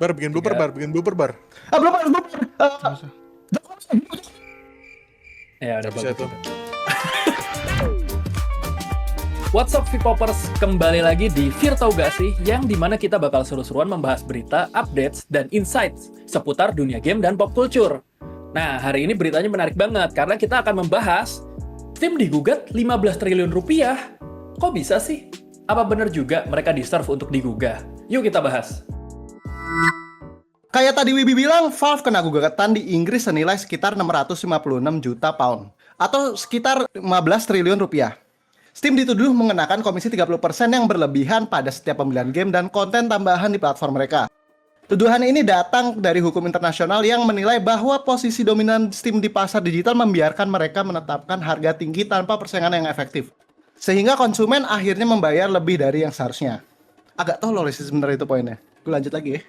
Bikin blooper bar. Belum ada. Ya udah Bisa bagus. tuh. What's up V-Poppers, kembali lagi di Fear Tau Gak Sih, yang dimana kita bakal seru-seruan membahas berita, updates, dan insights seputar dunia game dan pop culture. Nah, hari ini beritanya menarik banget, karena kita akan membahas Steam digugat 15 triliun rupiah. Kok bisa sih? Apa benar juga mereka deserve untuk digugah? Yuk kita bahas. Kayak tadi Wibi bilang, Valve kena gugatan di Inggris senilai sekitar 656 juta pound atau sekitar 15 triliun rupiah. Steam dituduh mengenakan komisi 30% yang berlebihan pada setiap pembelian game dan konten tambahan di platform mereka. Tuduhan ini datang dari hukum internasional yang menilai bahwa posisi dominan Steam di pasar digital membiarkan mereka menetapkan harga tinggi tanpa persaingan yang efektif. Sehingga konsumen akhirnya membayar lebih dari yang seharusnya. Agak tolol sih sebenarnya itu poinnya. Gue lanjut lagi ya.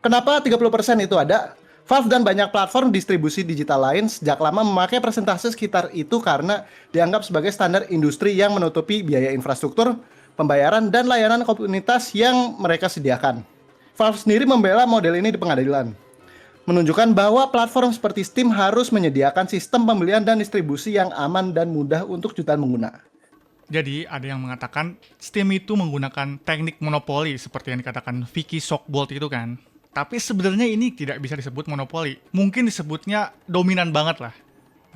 Kenapa 30% itu ada? Valve dan banyak platform distribusi digital lain sejak lama memakai persentase sekitar itu karena dianggap sebagai standar industri yang menutupi biaya infrastruktur, pembayaran, dan layanan komunitas yang mereka sediakan. Valve sendiri membela model ini di pengadilan, menunjukkan bahwa platform seperti Steam harus menyediakan sistem pembelian dan distribusi yang aman dan mudah untuk jutaan pengguna. Jadi ada yang mengatakan Steam itu menggunakan teknik monopoli seperti yang dikatakan Vicky Shockbolt itu kan. Tapi sebenarnya ini tidak bisa disebut monopoli. Mungkin disebutnya dominan banget lah.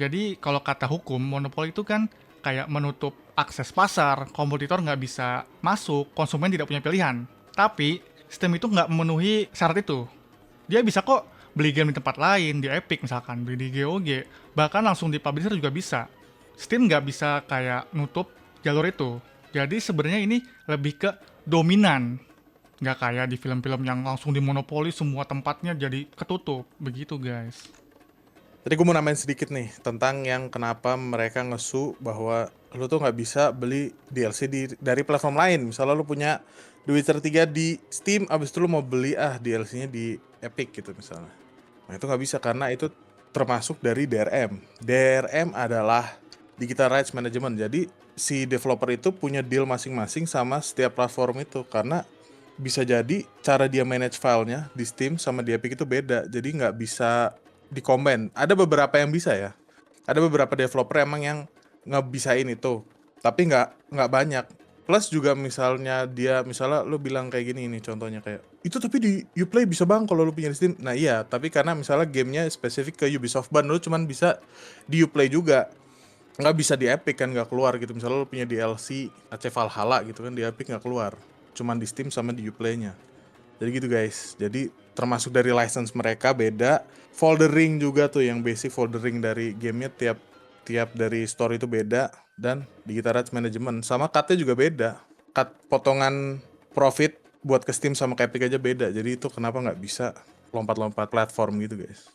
Jadi kalau kata hukum, monopoli itu kan kayak menutup akses pasar, kompetitor nggak bisa masuk, konsumen tidak punya pilihan. Tapi Steam itu nggak memenuhi syarat itu. Dia bisa kok beli game di tempat lain, di Epic misalkan, beli di GOG, bahkan langsung di publisher juga bisa. Steam nggak bisa kayak nutup jalur itu. Jadi sebenarnya ini lebih ke dominan. Nggak kayak di film-film yang langsung dimonopoli semua tempatnya jadi ketutup. Begitu guys. Jadi gue mau namain sedikit nih tentang yang kenapa mereka ngesu bahwa lu tuh nggak bisa beli DLC dari platform lain. Misalnya lu punya The Witcher 3 di Steam, abis itu lu mau beli DLC-nya di Epic gitu misalnya. Nah itu nggak bisa karena itu termasuk dari DRM. DRM adalah Digital Rights Management. Jadi si developer itu punya deal masing-masing sama setiap platform itu. Karena bisa jadi cara dia manage filenya di Steam sama di Epic itu beda. Jadi nggak bisa di-combine. Ada beberapa yang bisa ya. Ada beberapa developer emang yang ngebisain itu. Tapi nggak banyak. Plus juga misalnya lu bilang kayak gini nih contohnya kayak itu tapi di Uplay bisa bang kalau lu punya di Steam. Nah iya, tapi karena misalnya gamenya spesifik ke Ubisoft ban, lu cuman bisa di Uplay juga. Nggak bisa di Epic kan, nggak keluar gitu. Misalnya lu punya DLC AC Valhalla gitu kan, di Epic nggak keluar. Cuman di Steam sama di Uplay-nya. Jadi gitu guys. Jadi termasuk dari license mereka beda. Foldering juga tuh yang basic foldering dari gamenya tiap dari store itu beda. Dan Digital Rights Management. Sama cut-nya juga beda. Cut potongan profit buat ke Steam sama ke Epic aja beda. Jadi itu kenapa nggak bisa lompat-lompat platform gitu guys.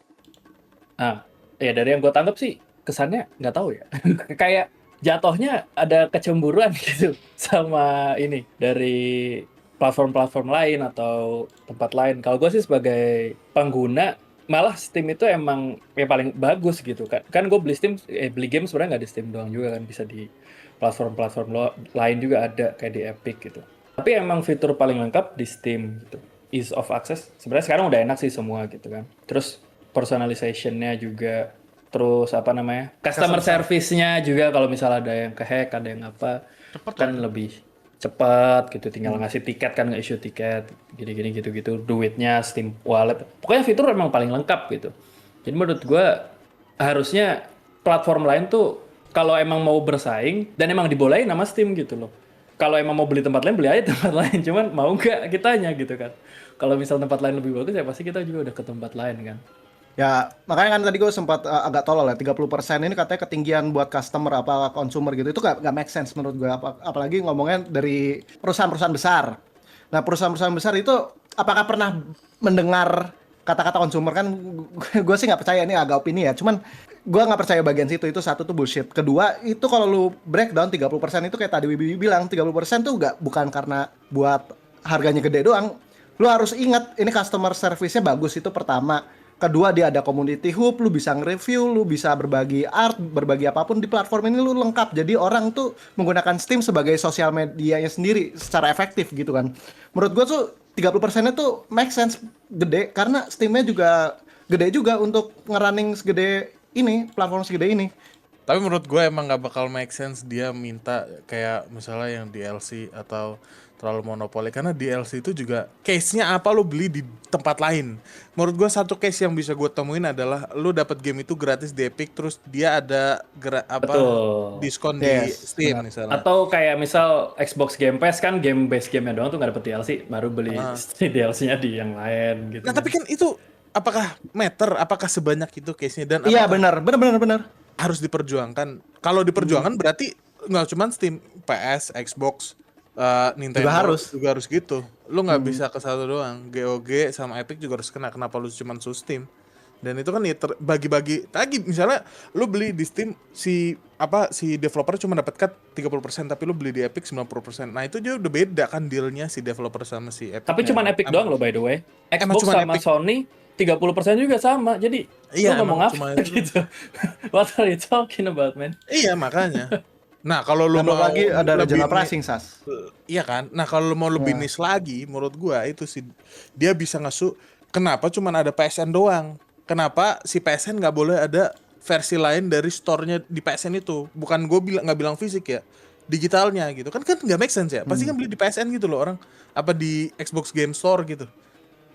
Ah, ya dari yang gue tangkap sih, kesannya nggak tahu ya. Kayak jatuhnya ada kecemburuan gitu sama ini dari platform-platform lain atau tempat lain. Kalau gue sih sebagai pengguna, malah Steam itu emang yang paling bagus gitu kan. Kan gue beli game sebenarnya nggak di Steam doang juga kan, bisa di platform-platform lain juga ada kayak di Epic gitu. Tapi emang fitur paling lengkap di Steam gitu. Ease of access sebenarnya sekarang udah enak sih semua gitu kan. Terus personalization-nya juga. Terus customer service-nya juga kalau misalnya ada yang kehack, ada yang apa, Cepet kan lebih cepat gitu, tinggal ngasih tiket kan, nge-issue tiket, gini-gini gitu-gitu, duitnya, Steam Wallet. Pokoknya fitur emang paling lengkap gitu. Jadi menurut gue harusnya platform lain tuh kalau emang mau bersaing dan emang dibolehin sama Steam gitu loh. Kalau emang mau beli tempat lain, beli aja tempat lain, cuman mau nggak kitanya gitu kan. Kalau misal tempat lain lebih bagus ya pasti kita juga udah ke tempat lain kan. Ya, makanya kan tadi gue sempat agak tolol ya, 30% ini katanya ketinggian buat customer apa consumer gitu. Itu gak make sense menurut gue, apalagi ngomongnya dari perusahaan-perusahaan besar. Nah, perusahaan-perusahaan besar itu apakah pernah mendengar kata-kata consumer kan? Gue sih nggak percaya, ini agak opini ya. Cuman gue nggak percaya bagian situ, itu satu tuh bullshit. Kedua, itu kalau lu breakdown 30% itu kayak tadi Wibi bilang, 30% tuh bukan karena buat harganya gede doang. Lu harus ingat, ini customer service-nya bagus, itu pertama. Kedua, dia ada community hub, lu bisa nge-review, lu bisa berbagi art, berbagi apapun di platform ini lu lengkap. Jadi orang tuh menggunakan Steam sebagai sosial medianya sendiri secara efektif gitu kan. Menurut gua tuh 30%-nya tuh make sense gede karena Steam-nya juga gede juga untuk ngerunning segede ini, platform segede ini. Tapi menurut gue emang nggak bakal make sense dia minta kayak misalnya yang DLC atau terlalu monopoli, karena DLC itu juga case-nya apa lu beli di tempat lain. Menurut gue satu case yang bisa gue temuin adalah lu dapat game itu gratis di Epic, terus dia ada Betul. diskon di Yes, Steam benar. misalnya. Atau kayak misal Xbox Game Pass kan game base game-nya doang tuh nggak dapet DLC, baru beli DLC-nya di yang lain gitu. Nah tapi kan itu apakah matter, apakah sebanyak itu case-nya, dan Iya apakah benar. harus diperjuangkan? Kalau diperjuangkan berarti nggak cuma Steam, PS, Xbox, Nintendo juga harus gitu. Lu nggak bisa ke satu doang. GOG sama Epic juga harus kena. Kenapa lu cuma Steam? Dan itu kan ya bagi-bagi lagi. Misalnya lu beli di Steam si developer cuma dapat cut 30%, tapi lu beli di Epic 90%. Nah, itu juga udah beda kan dealnya si developer sama si Epic. Tapi cuman Epic doang loh by the way. Emang Xbox cuman sama Epic. Sony 30% juga sama. Jadi Iya, lu ngomong emang apa cuma itu. gitu. What are you talking about, man? Iya, makanya. Nah, kalau lu Tambah mau lagi ada lebih regional pricing, Sas. iya kan? Nah, kalau lu mau lebih niche lagi, menurut gua itu sih dia bisa ngesu kenapa cuman ada PSN doang? Kenapa si PSN nggak boleh ada versi lain dari store-nya di PSN itu? Bukan gue nggak bilang fisik ya, digitalnya gitu. Kan nggak make sense ya. Pasti kan beli di PSN gitu loh orang. Apa di Xbox Game Store gitu.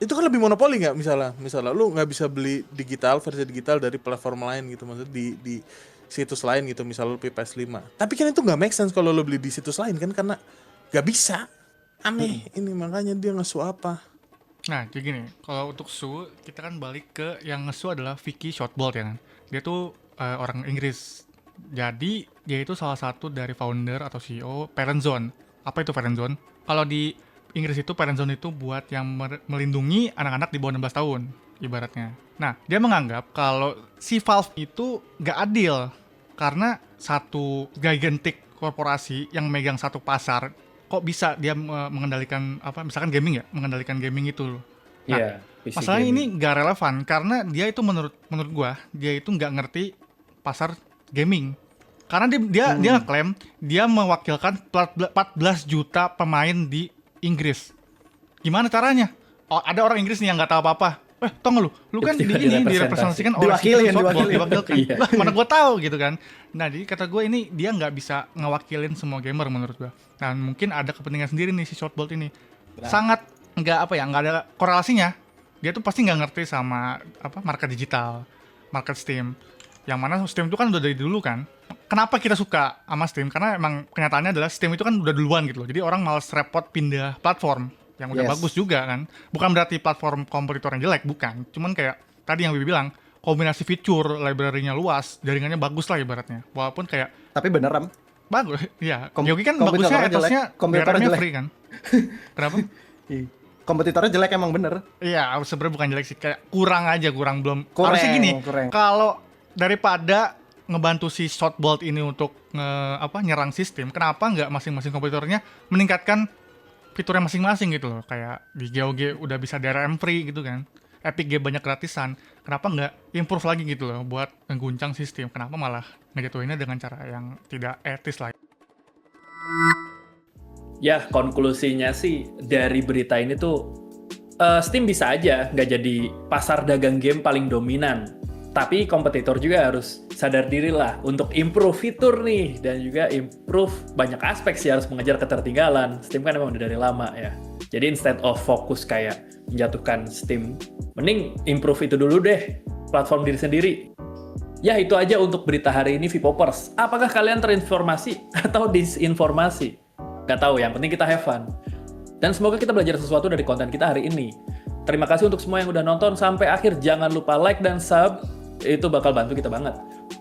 Itu kan lebih monopoli nggak, misalnya lu nggak bisa beli versi digital dari platform lain gitu, maksudnya di situs lain gitu, misalnya lu PS5. Tapi kan itu nggak make sense kalau lu beli di situs lain kan, karena nggak bisa. Aneh ini, makanya dia ngesu apa. Nah, jadi gini, kalau untuk Su, kita kan balik ke yang nge-Su adalah Vicky Shotbolt ya kan. Dia tuh orang Inggris. Jadi, dia itu salah satu dari founder atau CEO Parent Zone. Apa itu Parent Zone? Kalau di Inggris itu Parent Zone itu buat yang melindungi anak-anak di bawah 16 tahun, ibaratnya. Nah, dia menganggap kalau si Valve itu nggak adil. Karena satu gigantic korporasi yang megang satu pasar, kok bisa dia mengendalikan misalkan gaming ya, mengendalikan gaming itu loh. Nah, Iya, PC masalahnya gaming. ini gak relevan karena dia itu menurut gua dia itu nggak ngerti pasar gaming. Karena dia ngeklaim dia mewakilkan 14 juta pemain di Inggris. Gimana caranya? Oh, ada orang Inggris nih yang nggak tahu apa-apa. Tau nggak lu kan di ini direpresentasikan oleh diwakilkan. Iya. Lah, mana gua tahu gitu kan. Nah, jadi kata gue ini dia nggak bisa ngewakilin semua gamer menurut gua. Dan mungkin ada kepentingan sendiri nih si Shotbolt ini. Sangat nggak ada korelasinya. Dia tuh pasti nggak ngerti sama market digital, market Steam. Yang mana Steam itu kan udah dari dulu kan. Kenapa kita suka sama Steam? Karena emang kenyataannya adalah Steam itu kan udah duluan gitu loh. Jadi orang malas repot pindah platform yang udah bagus juga kan. Bukan berarti platform kompetitor yang jelek, bukan. Cuman kayak tadi yang Bibi bilang, kombinasi fitur, library-nya luas, jaringannya bagus lah ibaratnya. Walaupun kayak Tapi bener, Ram. bagus, ya. Kom- Yogi kan kompetitornya bagusnya etosnya jelek, kompetitornya DRM-nya jelek. free kan. Kenapa? Kompetitornya jelek emang bener. Iya, sebenarnya bukan jelek sih, kayak kurang belum. Kurang, Harusnya gini, kurang. kalau daripada ngebantu si Shotbolt ini untuk nyerang sistem, kenapa nggak masing-masing kompetitornya meningkatkan fiturnya masing-masing gitu loh, kayak di GOG udah bisa DRM free gitu kan, Epic Game banyak gratisan, kenapa nggak improve lagi gitu loh buat mengguncang sistem, kenapa malah ngejatuhinnya dengan cara yang tidak etis lah. Ya, konklusinya sih dari berita ini tuh Steam bisa aja nggak jadi pasar dagang game paling dominan. Tapi kompetitor juga harus sadar diri lah untuk improve fitur nih. Dan juga improve banyak aspek sih, harus mengejar ketertinggalan. Steam kan emang udah dari lama ya. Jadi instead of fokus kayak menjatuhkan Steam, mending improve itu dulu deh, platform diri sendiri. Ya itu aja untuk berita hari ini Vpopers. Apakah kalian terinformasi atau disinformasi? Gak tahu, yang penting kita have fun. Dan semoga kita belajar sesuatu dari konten kita hari ini. Terima kasih untuk semua yang udah nonton sampai akhir. Jangan lupa like dan sub, itu bakal bantu kita banget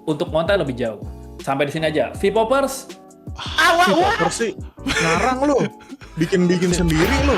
untuk ngonten lebih jauh. Sampai di sini aja. Vpopers. Sih, ngarang lu. Bikin sendiri lu.